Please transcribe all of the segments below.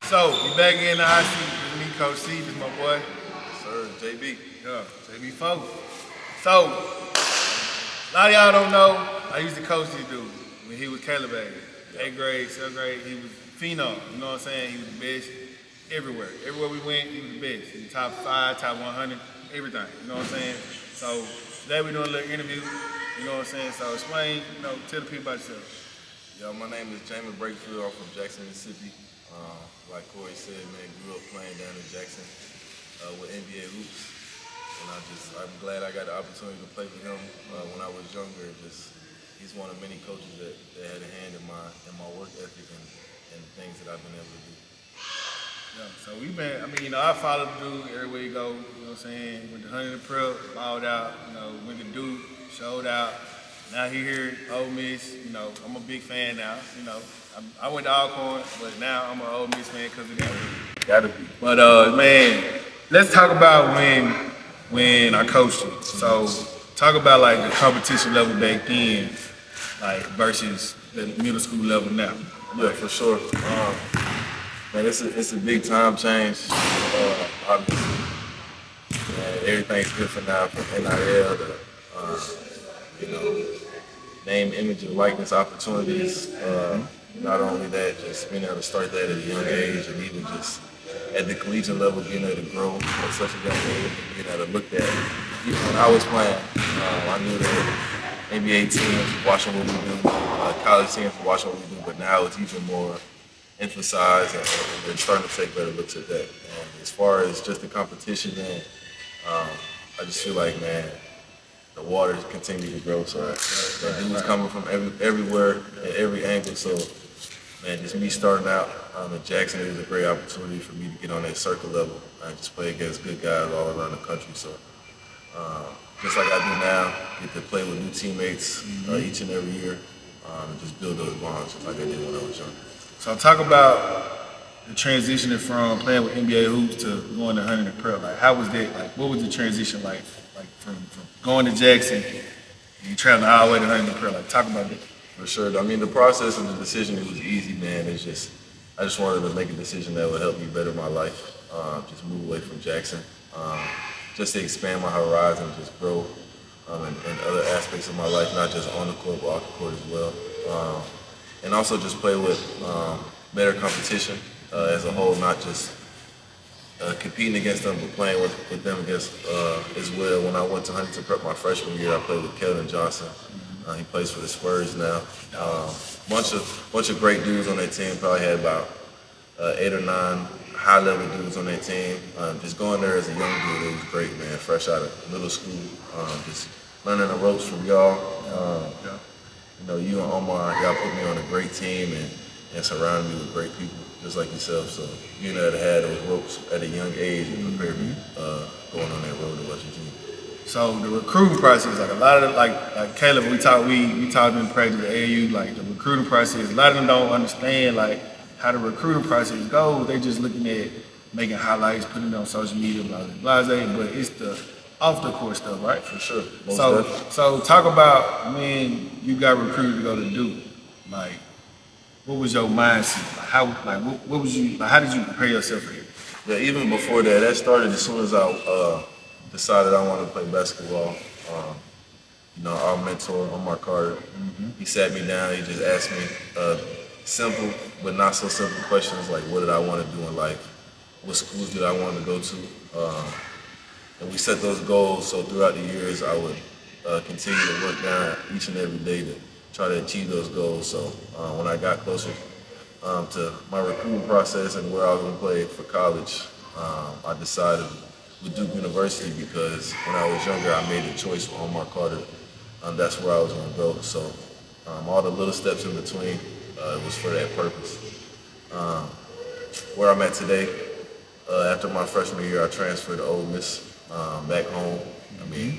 So, we back in the hot seat. This me, Coach C. This my boy. Sir, JB. Yeah, JB4. So, a lot of y'all don't know, I used to coach this dude when he was Caleb age. 8th grade, 7th grade, he was phenom. You know what I'm saying? He was the best everywhere. Everywhere we went, he was the best. He was top 5, top 100, everything. You know what I'm saying? So, today we're doing a little interview. You know what I'm saying? So, explain, tell the people about yourself. Yo, my name is Jaemyn Brakefield. I'm from Jackson, Mississippi. Like Corey said, man, grew up playing down in Jackson with NBA hoops. And I'm glad I got the opportunity to play with him when I was younger. He's one of many coaches that had a hand in my work ethic and the things that I've been able to do. Yeah, so I followed the dude everywhere you go, you know what I'm saying? Went to 100 and prep, balled out, went to Duke, showed out. Now he here, Ole Miss, I'm a big fan now, I went to Alcorn, but now I'm an Ole Miss fan because of that. Gotta be. But man, let's talk about when I coached you. So talk about like the competition level back then, like versus the middle school level now. Yeah, for sure. Man, it's a big time change. Obviously, man, everything's different now from NIL to name, image, and likeness opportunities. Not only that, just being able to start that at a young age, and even just at the collegiate level, being able to grow at such a young age, and being able to look at. Even when I was playing, I knew that NBA teams watching what we do, college teams watching what we do, but now it's even more emphasized, and they're starting to take better looks at that. And as far as just the competition, man, I just feel like, man, the waters continue to grow. So the dudes coming from everywhere at every angle. So, man, just me starting out at Jackson, it was a great opportunity for me to get on that circle level and just play against good guys all around the country. So, just like I do now, get to play with new teammates each and every year and just build those bonds just like I did when I was younger. So talk about the transitioning from playing with NBA hoops to going to 100 and prep. Like, how was that? Like, what was the transition like? Like from going to Jackson and you traveling all the way to 100 and prep. Like, talk about that. For sure. I mean, the process and the decision, it was easy, man. I just wanted to make a decision that would help me better my life. Just move away from Jackson. Just to expand my horizon, just grow in other aspects of my life, not just on the court, but off the court as well. And also just play with better competition as a whole, not just competing against them, but playing with them against as well. When I went to Huntington Prep my freshman year, I played with Keldon Johnson. He plays for the Spurs now. Bunch of great dudes on that team. Probably had about 8 or 9 high-level dudes on that team. Just going there as a young dude, it was great, man. Fresh out of middle school, just learning the ropes from y'all. You and Omar, y'all put me on a great team and surrounded me with great people, just like yourself. So you know, to have those ropes at a young age and prepare me going on that road to what you do. So the recruiting process, like a lot of like Caleb, we taught in practice at AAU, like the recruiting process. A lot of them don't understand like how the recruiting process goes. They just looking at making highlights, putting it on social media, blah blah blah. But it's the off the court stuff, right? For sure. So talk about when you got recruited to go to Duke. Like, what was your mindset? What was you? Like, how did you prepare yourself for it? Yeah, even before that started as soon as I decided I wanted to play basketball. Our mentor, Omar Carter, he sat me down. He just asked me simple but not so simple questions like, what did I want to do in life? What schools did I want to go to? And we set those goals, so throughout the years I would continue to work down each and every day to try to achieve those goals. So when I got closer to my recruiting process and where I was going to play for college, I decided with Duke University because when I was younger I made the choice with Omar Carter. That's where I was going to go. So all the little steps in between, it was for that purpose. Where I'm at today, after my freshman year I transferred to Ole Miss. Back home, I mean,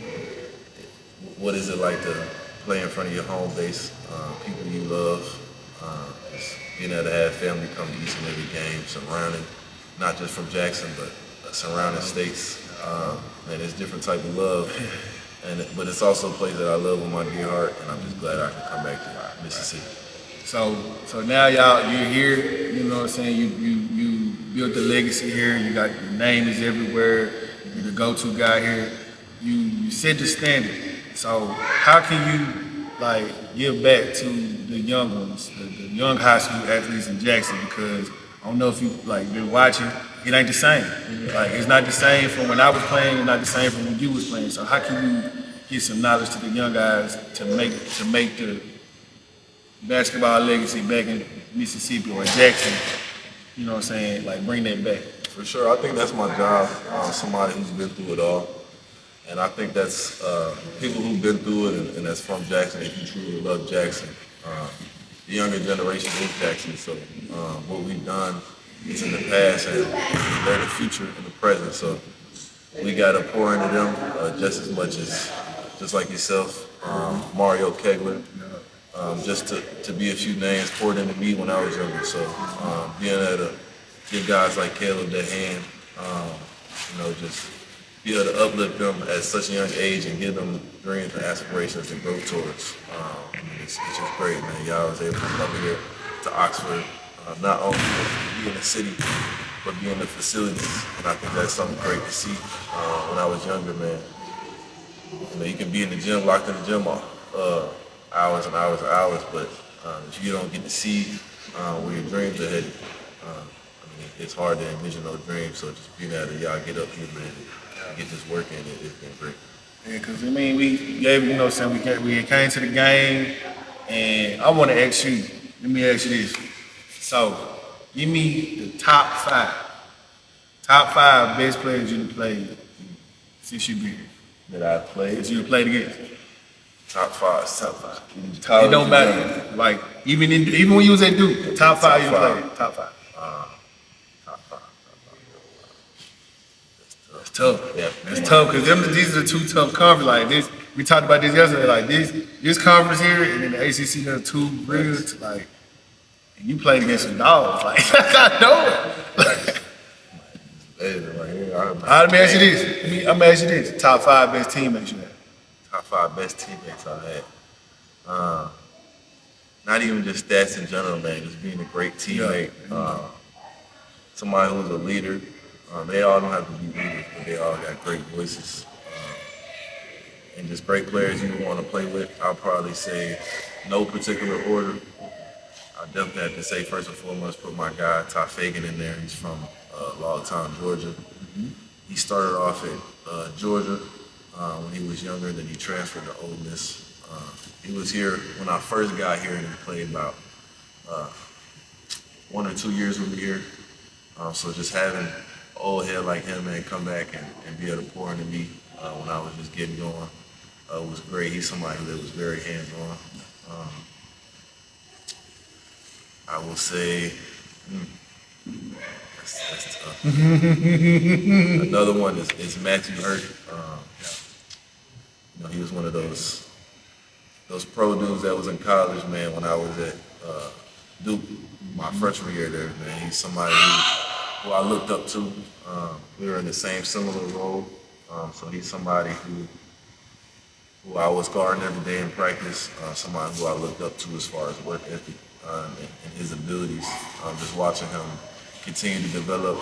what is it like to play in front of your home base, people you love, just being able to have family come to each and every game, surrounding, not just from Jackson, but surrounding states. And it's different type of love, but it's also a place that I love with my dear heart, and I'm just glad I can come back to Mississippi. So now you're here, you know what I'm saying, you built the legacy here. You got your name is everywhere. You're the go-to guy here. You set the standard. So how can you like give back to the young ones, the young high school athletes in Jackson? Because I don't know if you like been watching. It ain't the same. Like it's not the same from when I was playing. It's not the same from when you was playing. So how can you get some knowledge to the young guys to make the basketball legacy back in Mississippi or Jackson? You know what I'm saying? Like bring that back. For sure, I think that's my job. Somebody who's been through it all, and I think that's people who've been through it and that's from Jackson. If you truly love Jackson, the younger generation is Jackson. So what we've done is in the past, and they're the future and the present. So we got to pour into them just as much as just like yourself, Mario Kegler. Just to be a few names poured into me when I was younger. So being able to give guys like Caleb their hand, just be able to uplift them at such a young age and give them dreams and aspirations to grow towards. It's just great, man. Y'all was able to come here to Oxford, not only be in the city, but be in the facilities. And I think that's something great to see. When I was younger, man, you can be in the gym, locked in the gym hours and hours and hours, but if you don't get to see where your dreams are headed, it's hard to envision those dreams. So just being able to y'all get up here, man, and get this work in, it's been great. Yeah, because we gave, we came to the game, and I want to ask you. Let me ask you this. So, give me the top five best players you've played since you've been here. That I played. That you've played against. Top five. It don't matter. Like even when you was at Duke, top five you played. Top five. That's tough. Yeah, that's tough because these are the two tough conferences. Like this, we talked about this yesterday. Like this conference here, and then the ACC has two real like. And you played against some dogs. Like I know it. Let me ask you this. I'm gonna ask you this. Top five best teammates you had. Top five best teammates I had. Not even just stats in general, man. Just being a great teammate. Somebody who's a leader. They all don't have to be leaders, but they all got great voices. And just great players you want to play with. I'll probably say no particular order. I definitely have to say first and foremost put my guy Ty Fagan in there. He's from Logtown, Georgia. He started off at Georgia when he was younger, then he transferred to Ole Miss. He was here when I first got here, and he played about 1 or 2 years with me here. So just having an old head like him, man, come back and be able to pour into me when I was just getting going was great. He's somebody that was very hands-on. I will say, that's tough. Another one is Matthew Hurt. He was one of those pro dudes that was in college, man, when I was at Duke, my freshman year there, man. He's somebody who I looked up to. We were in the same similar role. So he's somebody who I was guarding every day in practice, somebody who I looked up to as far as work ethic and his abilities. Just watching him continue to develop,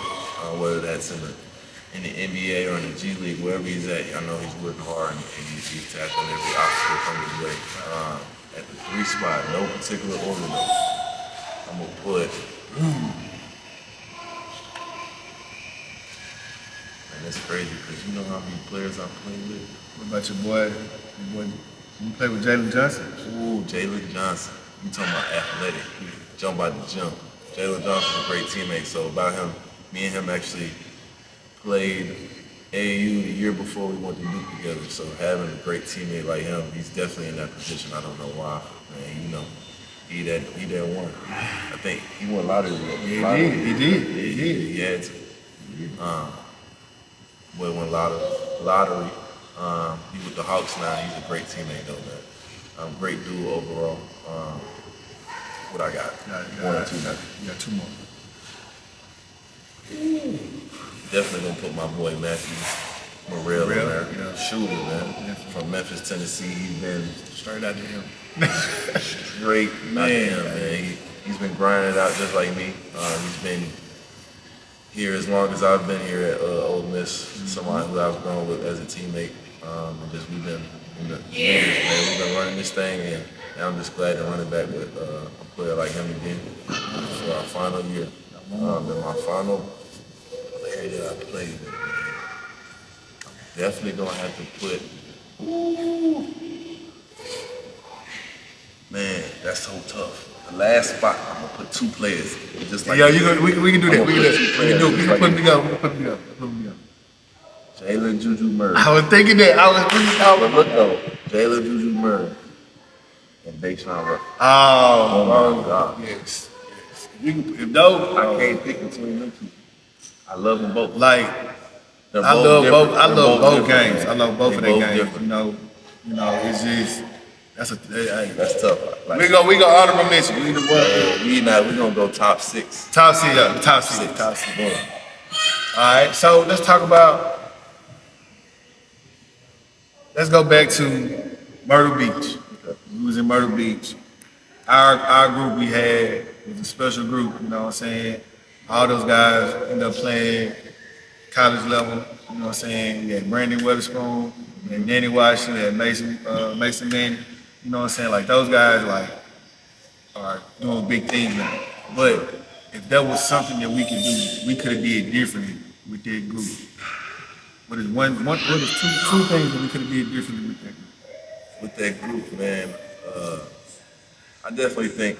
whether that's in the NBA or in the G League, wherever he's at, I know he's working hard and he's tackling every obstacle coming his way. At the 3 spot, no particular order though. I'm gonna put. Man, that's crazy because you know how many players I played with. What about your boy? You play with Jalen Johnson? Ooh, Jalen Johnson. You talking about athletic? He jump out the gym. Jalen Johnson's a great teammate. So about him, me and him actually played AAU the year before we went to Duke together. So having a great teammate like him, he's definitely in that position. I don't know why, man. He that one. I think he won lottery. He did. He had to. Boy won lottery. He with the Hawks now. He's a great teammate though, man. Great dude overall. What I got? One or two. You got 2 more. Definitely gonna put my boy Matthew Morrell in there. Yeah. Shooter, man. From Memphis, Tennessee. He's been straight out to him. Straight out to him, man. He's been grinding it out just like me. He's been here as long as I've been here at Ole Miss, somebody who I've grown with as a teammate. And just we've been in the years, man, we've been running this thing, and I'm just glad to run it back with a player like him again for our final year. And my final player that I played with, man, I'm definitely gonna have to put. Man, that's so tough. The last spot, I'm gonna put 2 players. Just like Yeah, we can do that. We can do it. We can put them together. We can put them together. Jalen Juju Murray. I was thinking that. But look though, Jalen Juju Murray and Deshaun Russell. Oh my God. Yes. If those, I can't pick between them 2. I love them both. like, They're I both love different. both. I They're love both different, games. man. I love both of They their both games. different. It's just That's tough. Like, we go honorable mention. we gonna go top 6. Top seed up. Top seed. Boom. All right. So let's talk about. Let's go back to Myrtle Beach. We was in Myrtle Beach. Our group we had was a special group. You know what I'm saying? All those guys ended up playing college level. You know what I'm saying? We had Brandon Weatherspoon, we had Danny Washington, we had Mason Manning. You know what I'm saying? Like those guys like are doing big things now. But if there was something that we could do, we could have did differently with that group. What is two things that we could have did differently with that group? With that group, man, I definitely think.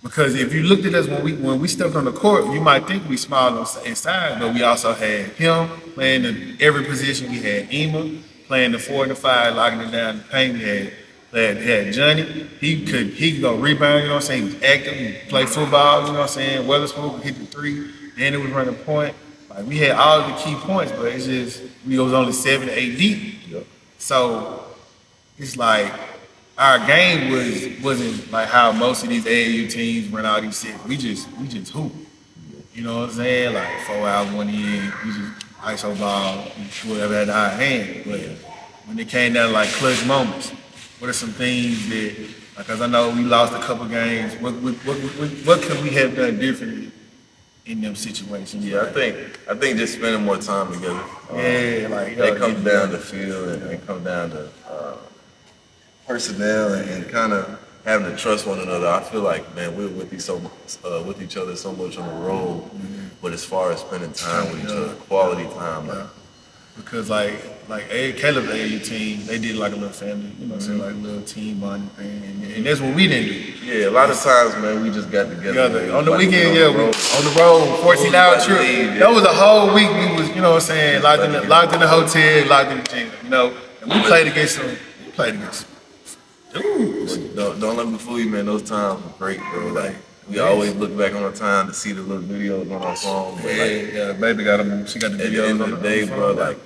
Because if you looked at us when we stepped on the court, you might think we smiled in size, but we also had him playing every position. We had Ema playing the 4 and the 5, locking it down in the paint. We had Johnny. He could go rebound, you know what I'm saying? He was active, he could play football, you know what I'm saying? Weatherspoon could hit the 3. Danny was running point. Like we had all the key points, but it's just we was only 7 to 8 deep. Yep. So it's like our game wasn't like how most of these AAU teams run all these sets. We just hoop. You know what I'm saying? Like 4 out, 1 in. We just ISO ball, whoever had the high hand. But when it came down to like clutch moments, what are some things that, because I know we lost a couple games. What could we have done differently in them situations? Yeah, I think just spending more time together. It comes down to feel and it comes down to personnel and kind of having to trust one another. I feel like, man, we're with each other so much on the road, but as far as spending time with each other, quality time, like. Because Caleb's AAU team, they did like a little family, you know what I'm saying, like a little team bonding thing, and that's what we didn't do. Yeah, a lot of times, man, we just got together. On the weekend, on the road, 14-hour trip. That was a whole week. We was, you know what I'm saying, locked in the hotel, locked in the gym, you know. And we played against them. Dudes. Don't let me fool you, man. Those times were great, bro. Like we always look back on the time to see the little videos on our phone. But yeah, baby got them. She got the videos. At the end of the day, bro, like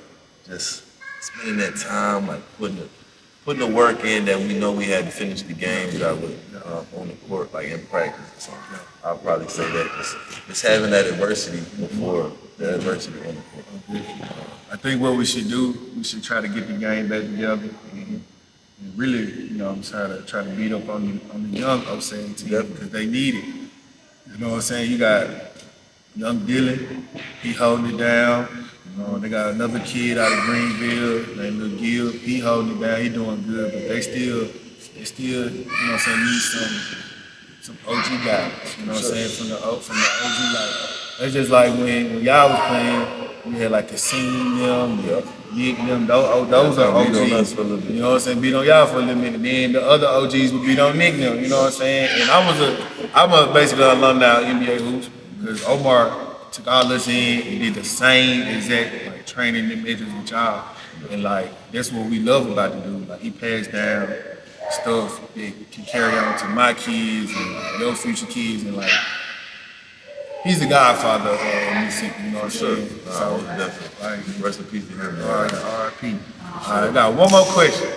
just spending that time, like putting the work in that we know we had to finish the game that on the court, like in practice or something. I'll probably say that just having that adversity before the adversity on the court. I think what we should do, we should try to get the game back together. And really, you know, I'm try to beat up on the young Osage team because they need it. You know what I'm saying? You got young Dylan, he holding it down. You know, they got another kid out of Greenville named Lil Gil, he holding it down. He doing good, but they still, you know what I'm saying, need some OG guys. You know what I'm saying, from the OG like. It's just like when y'all was playing, we had like the scene them, Nick them, those are OGs. You know what I'm saying? Beat on y'all for a little minute. Then the other OGs would beat on Nick them, you know what I'm saying? And I'm a basically alumni of NBA hoops because Omar took all us in and did the same exact like training them edges with y'all. And like that's what we love about the dude. Like he passed down stuff that can carry on to my kids and your future kids and like he's the godfather of Mississippi, you know what I'm saying? So definitely. Like, rest in peace to him. R.I.P. All right, now one more question.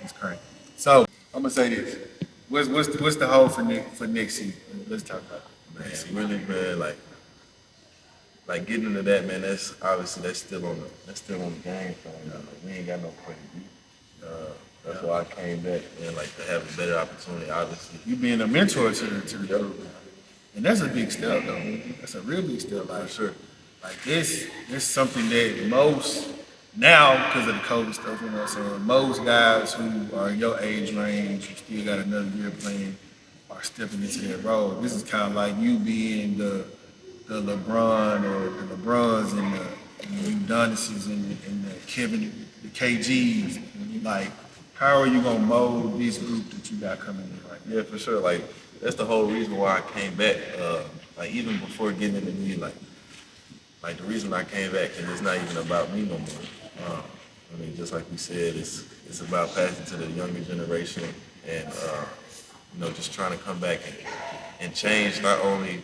That's crazy. So I'm gonna say this. What's the hope for next season? Let's talk about it. Man, really, man, like getting into that, man. That's still on the game plan. Like, we ain't got no plan B. That's why I came back and like to have a better opportunity. Obviously, You being a mentor to the group. And that's a big step, though. That's a real big step. for sure. Like this is something that most now, because of the COVID stuff, you know what I'm saying, most guys who are in your age range, who still got another year playing, are stepping into that role. This is kind of like you being the LeBron or the LeBrons and the Udonises and the Kevin, the KGs. Like, how are you gonna mold this group that you got coming in? Like, Yeah, for sure. Like that's the whole reason why I came back. Like even before getting in the league, like the reason I came back, and it's not even about me no more. I mean, just like we said, it's about passing to the younger generation, and just trying to come back and change not only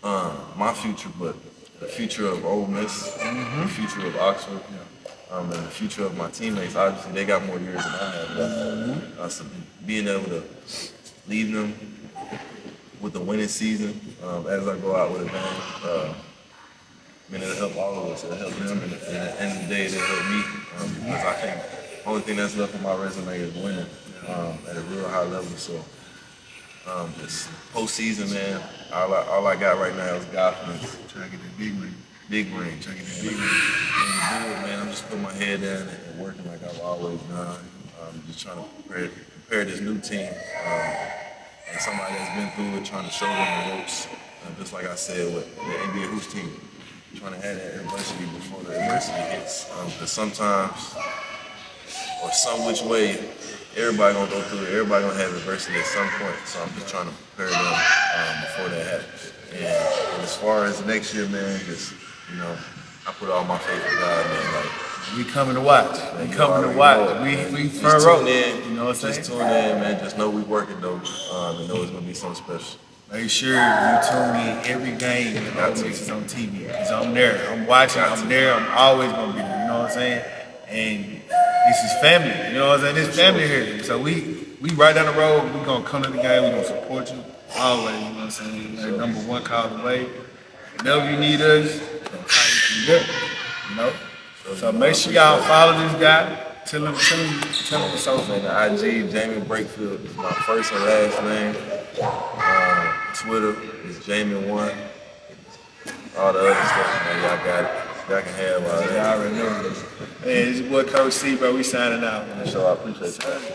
my future, but the future of Ole Miss, the future of Oxford, and the future of my teammates. Obviously, they got more years than I have left. So being able to leave them with the winning season as I go out with a bang, I mean, it'll help all of us. It'll help them, and at the end of the day, it'll help me because I think the only thing that's left on my resume is winning at a real high level. So this postseason, man, all I got right now is confidence. trying to get that big ring. Big ring. Trying to get that big ring. And to do it, man, I'm just putting my head down and working like I've always done. Just trying to prepare this new team. And somebody that's been through it, trying to show them the ropes. Just like I said with the NBA Hoops team, trying to have that adversity before the adversity hits. Because sometimes, or some which way, everybody gonna go through it. Everybody gonna have adversity at some point. So I'm just trying to prepare them before that happens. And as far as next year, man, just I put all my faith in God, man. Like We coming to watch. We you coming to already watch. know it, man. We Just front row. tune in. You know what I'm saying? Just tune in, man. Just know we working though, and know it's gonna be something special. Make sure you tune in every game that Ole Miss is on TV. Because I'm there. I'm watching. I'm there. I'm always going to be there. You know what I'm saying? And this is family. You know what I'm saying? This family here. So we right down the road. We're going to come to the game. We're going to support you always. You know what I'm saying? Like number one call away. Whenever you need us, we're going to call you from there. You know? So make sure y'all follow this guy. Tell him the social. Man, the IG, Jaemyn Brakefield is my first and last name. Twitter is Jaemyn1. All the other stuff, man, y'all got it. Y'all can have all that. Y'all already know this. Hey, it's your boy Coach C, bro. We signing out, man. So I appreciate you.